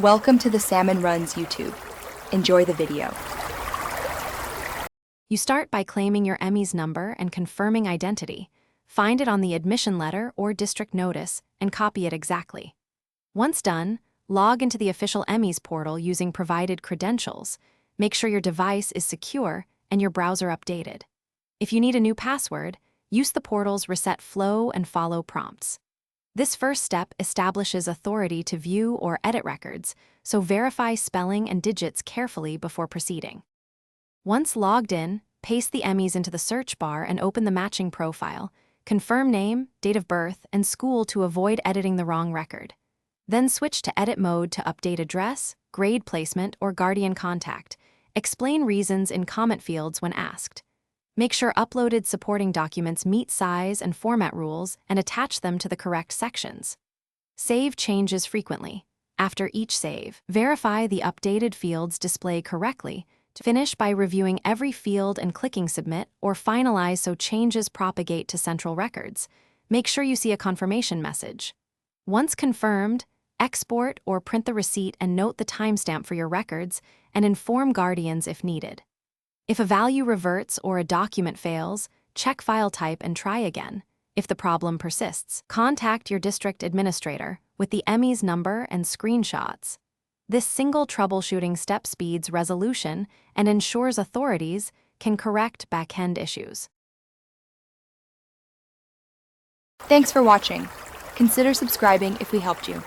Welcome to the Salmon Runs YouTube. Enjoy the video. You start by claiming your Emis number and confirming identity. Find it on the admission letter or district notice and copy it exactly. Once done, log into the official Emis portal using provided credentials. Make sure your device is secure and your browser updated. If you need a new password, use the portal's Reset Flow and Follow prompts. This first step establishes authority to view or edit records, so verify spelling and digits carefully before proceeding. Once logged in, paste the Emis into the search bar and open the matching profile. Confirm name, date of birth, and school to avoid editing the wrong record. Then switch to edit mode to update address, grade placement, or guardian contact. Explain reasons in comment fields when asked. Make sure uploaded supporting documents meet size and format rules and attach them to the correct sections. Save changes frequently. After each save, verify the updated fields display correctly. To finish by reviewing every field and clicking Submit or Finalize so changes propagate to central records. Make sure you see a confirmation message. Once confirmed, export or print the receipt and note the timestamp for your records and inform guardians if needed. If a value reverts or a document fails, check file type and try again. If the problem persists, contact your district administrator with the Emis number and screenshots. This single troubleshooting step speeds resolution and ensures authorities can correct back-end issues. Thanks for watching. Consider subscribing if we helped you.